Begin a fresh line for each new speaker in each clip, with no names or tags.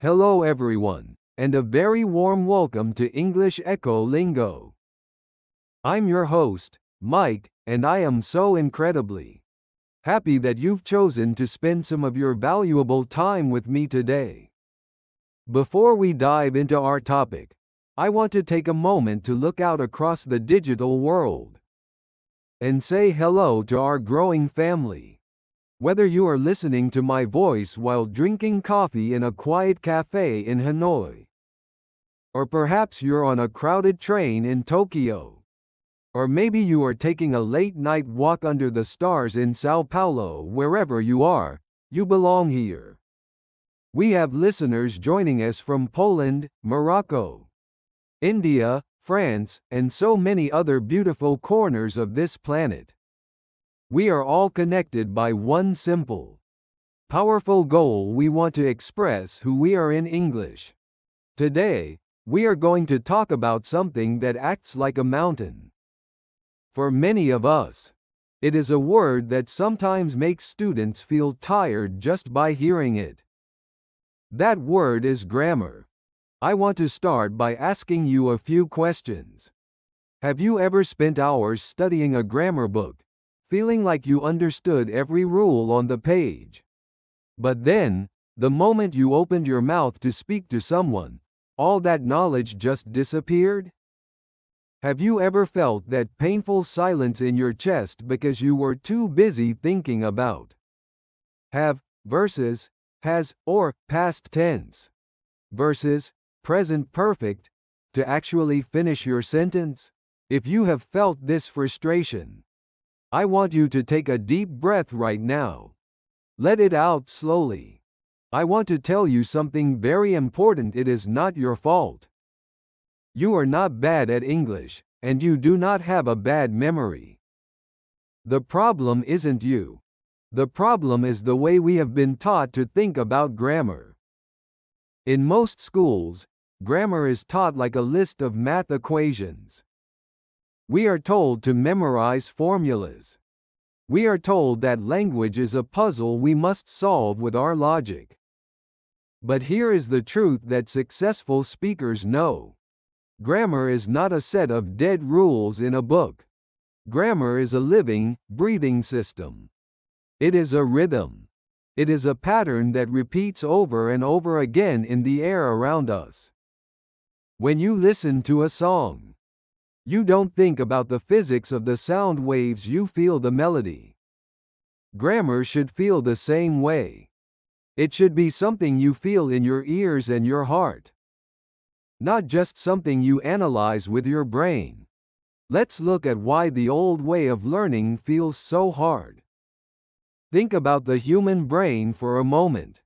Hello everyone, and a very warm welcome to English EchoLingo. I'm your host, Mike, and I am so incredibly happy that you've chosen to spend some of your valuable time with me today. Before we dive into our topic, I want to take a moment to look out across the digital world and say hello to our growing family. Whether you are listening to my voice while drinking coffee in a quiet cafe in Hanoi, or perhaps you're on a crowded train in Tokyo, or maybe you are taking a late-night walk under the stars in Sao Paulo, wherever you are, you belong here. We have listeners joining us from Poland, Morocco, India, France, and so many other beautiful corners of this planet. We are all connected by one simple, powerful goal: we want to express who we are in English. Today, we are going to talk about something that acts like a mountain. For many of us, it is a word that sometimes makes students feel tired just by hearing it. That word is grammar. I want to start by asking you a few questions. Have you ever spent hours studying a grammar book, feeling like you understood every rule on the page? But then, the moment you opened your mouth to speak to someone, all that knowledge just disappeared? Have you ever felt that painful silence in your chest because you were too busy thinking about have versus has or past tense versus present perfect to actually finish your sentence? If you have felt this frustration, I want you to take a deep breath right now. Let it out slowly. I want to tell you something very important. It is not your fault. You are not bad at English, and you do not have a bad memory. The problem isn't you. The problem is the way we have been taught to think about grammar. In most schools, grammar is taught like a list of math equations. We are told to memorize formulas. We are told that language is a puzzle we must solve with our logic. But here is the truth that successful speakers know. Grammar is not a set of dead rules in a book. Grammar is a living, breathing system. It is a rhythm. It is a pattern that repeats over and over again in the air around us. When you listen to a song, you don't think about the physics of the sound waves, you feel the melody. Grammar should feel the same way. It should be something you feel in your ears and your heart, not just something you analyze with your brain. Let's look at why the old way of learning feels so hard. Think about the human brain for a moment.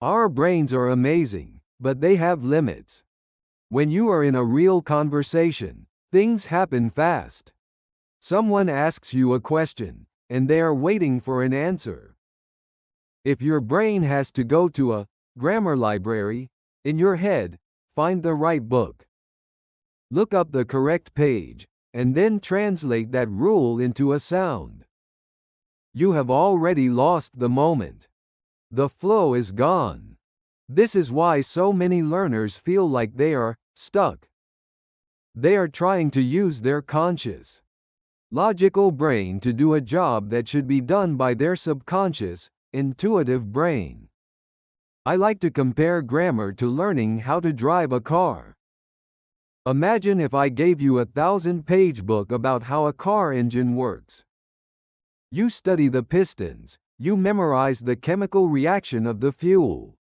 Our brains are amazing, but they have limits. When you are in a real conversation, things happen fast. Someone asks you a question, and they are waiting for an answer. If your brain has to go to a grammar library, in your head, find the right book, look up the correct page, and then translate that rule into a sound, you have already lost the moment. The flow is gone. This is why so many learners feel like they are stuck. They are trying to use their conscious, logical brain to do a job that should be done by their subconscious, intuitive brain. I like to compare grammar to learning how to drive a car. Imagine if I gave you a 1,000-page book about how a car engine works. You study the pistons, you memorize the chemical reaction of the fuel,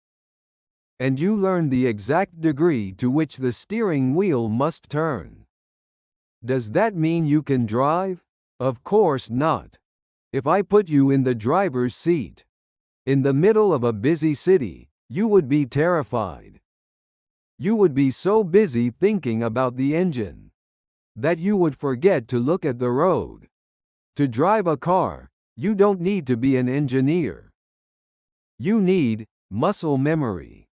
and you learn the exact degree to which the steering wheel must turn. Does that mean you can drive? Of course not. If I put you in the driver's seat, in the middle of a busy city, you would be terrified. You would be so busy thinking about the engine that you would forget to look at the road. To drive a car, you don't need to be an engineer. You need muscle memory.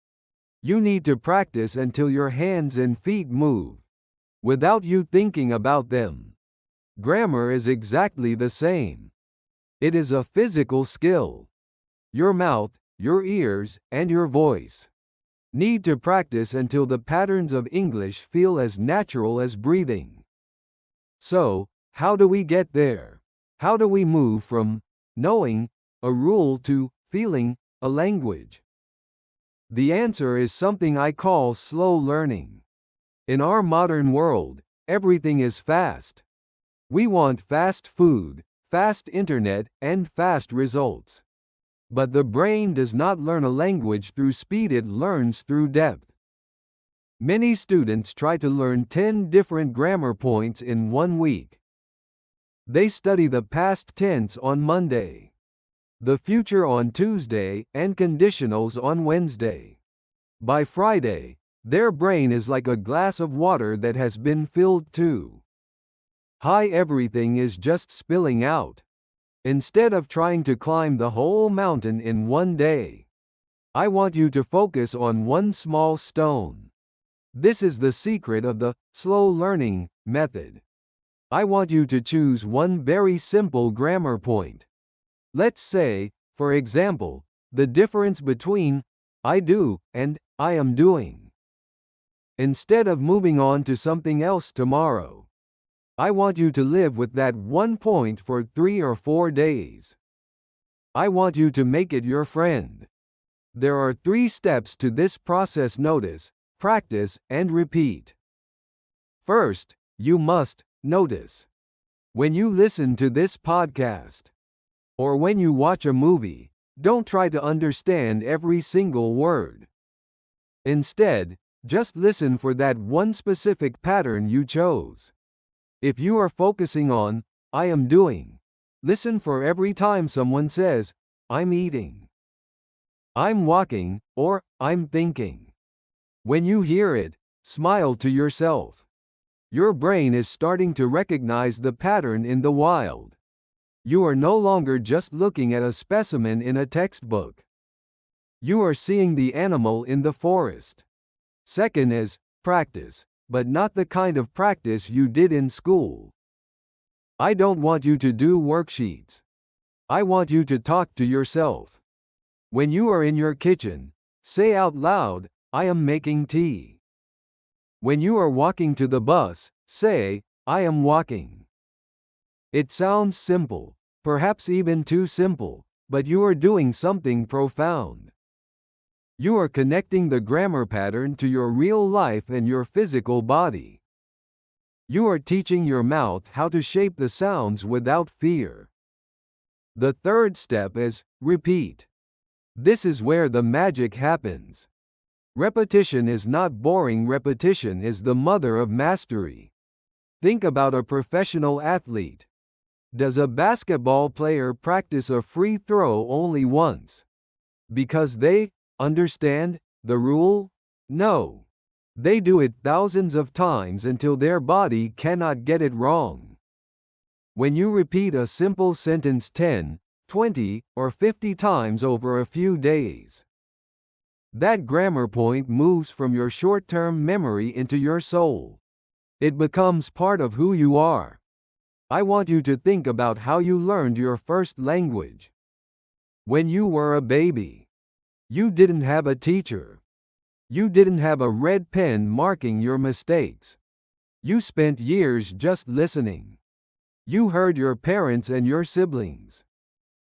You need to practice until your hands and feet move, without you thinking about them. Grammar is exactly the same. It is a physical skill. Your mouth, your ears, and your voice Need to practice until the patterns of English feel as natural as breathing. So, how do we get there? How do we move from knowing a rule to feeling a language? The answer is something I call slow learning. In our modern world, everything is fast. We want fast food, fast internet, and fast results. But the brain does not learn a language through speed, it learns through depth. Many students try to learn 10 different grammar points in 1 week. They study the past tense on Monday, the future on Tuesday, and conditionals on Wednesday. By Friday, their brain is like a glass of water that has been filled too high, everything is just spilling out. Instead of trying to climb the whole mountain in 1 day, I want you to focus on one small stone. This is the secret of the slow learning method. I want you to choose one very simple grammar point. Let's say, for example, the difference between I do and I am doing. Instead of moving on to something else tomorrow, I want you to live with that one point for 3 or 4 days. I want you to make it your friend. There are 3 steps to this process: notice, practice, and repeat. First, you must notice. When you listen to this podcast, or when you watch a movie, don't try to understand every single word. Instead, just listen for that one specific pattern you chose. If you are focusing on, I am doing, listen for every time someone says, I'm eating, I'm walking, or I'm thinking. When you hear it, smile to yourself. Your brain is starting to recognize the pattern in the wild. You are no longer just looking at a specimen in a textbook. You are seeing the animal in the forest. Second is practice, but not the kind of practice you did in school. I don't want you to do worksheets. I want you to talk to yourself. When you are in your kitchen, say out loud, I am making tea. When you are walking to the bus, say, I am walking. It sounds simple, perhaps even too simple, but you are doing something profound. You are connecting the grammar pattern to your real life and your physical body. You are teaching your mouth how to shape the sounds without fear. The third step is repeat. This is where the magic happens. Repetition is not boring, repetition is the mother of mastery. Think about a professional athlete. Does a basketball player practice a free throw only once? Because they understand the rule? No. They do it thousands of times until their body cannot get it wrong. When you repeat a simple sentence 10, 20, or 50 times over a few days, that grammar point moves from your short-term memory into your soul. It becomes part of who you are. I want you to think about how you learned your first language. When you were a baby, you didn't have a teacher. You didn't have a red pen marking your mistakes. You spent years just listening. You heard your parents and your siblings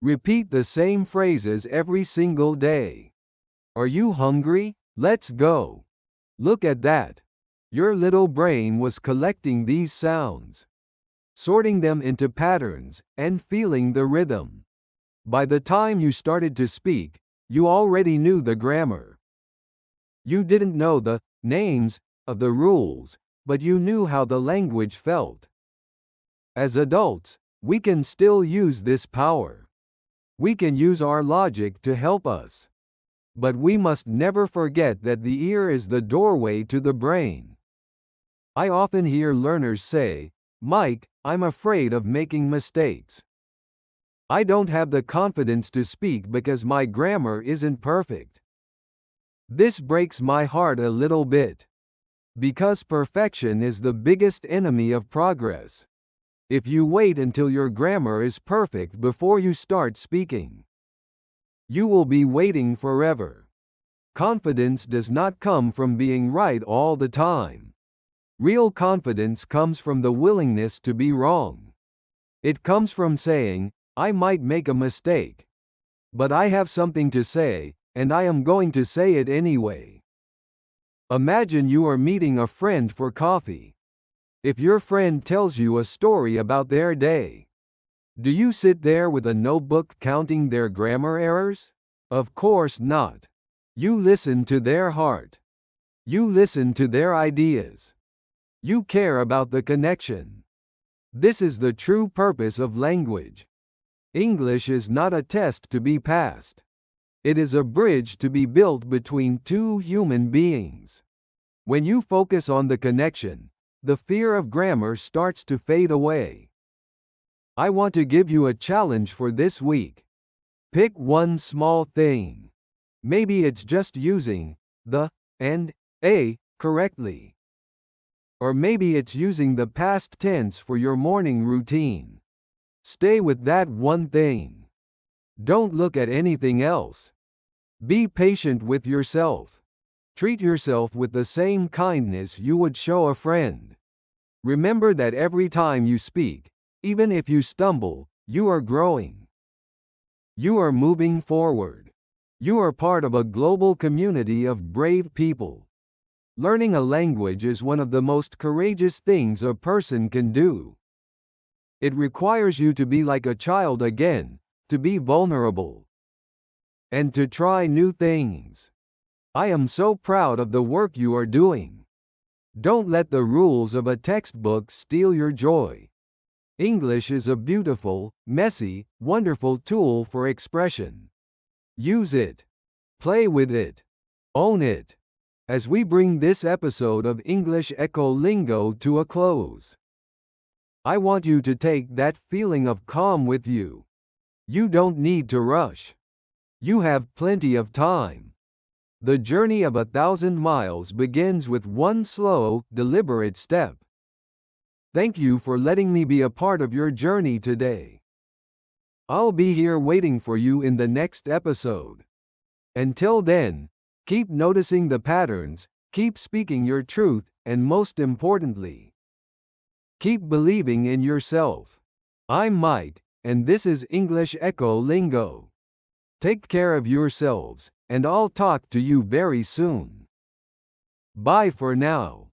repeat the same phrases every single day. Are you hungry? Let's go. Look at that. Your little brain was collecting these sounds, sorting them into patterns, and feeling the rhythm. By the time you started to speak, you already knew the grammar. You didn't know the names of the rules, but you knew how the language felt. As adults, we can still use this power. We can use our logic to help us. But we must never forget that the ear is the doorway to the brain. I often hear learners say, Mike, I'm afraid of making mistakes. I don't have the confidence to speak because my grammar isn't perfect. This breaks my heart a little bit. Because perfection is the biggest enemy of progress. If you wait until your grammar is perfect before you start speaking, you will be waiting forever. Confidence does not come from being right all the time. Real confidence comes from the willingness to be wrong. It comes from saying, I might make a mistake, but I have something to say, and I am going to say it anyway. Imagine you are meeting a friend for coffee. If your friend tells you a story about their day, do you sit there with a notebook counting their grammar errors? Of course not. You listen to their heart. You listen to their ideas. You care about the connection. This is the true purpose of language. English is not a test to be passed. It is a bridge to be built between two human beings. When you focus on the connection, the fear of grammar starts to fade away. I want to give you a challenge for this week. Pick one small thing. Maybe it's just using the and a correctly. Or maybe it's using the past tense for your morning routine. Stay with that one thing. Don't look at anything else. Be patient with yourself. Treat yourself with the same kindness you would show a friend. Remember that every time you speak, even if you stumble, you are growing. You are moving forward. You are part of a global community of brave people. Learning a language is one of the most courageous things a person can do. It requires you to be like a child again, to be vulnerable, and to try new things. I am so proud of the work you are doing. Don't let the rules of a textbook steal your joy. English is a beautiful, messy, wonderful tool for expression. Use it. Play with it. Own it. As we bring this episode of English EchoLingo to a close, I want you to take that feeling of calm with you. You don't need to rush. You have plenty of time. The journey of 1,000 miles begins with one slow, deliberate step. Thank you for letting me be a part of your journey today. I'll be here waiting for you in the next episode. Until then, keep noticing the patterns, keep speaking your truth, and most importantly, keep believing in yourself. I'm Mike, and this is English EchoLingo. Take care of yourselves, and I'll talk to you very soon. Bye for now.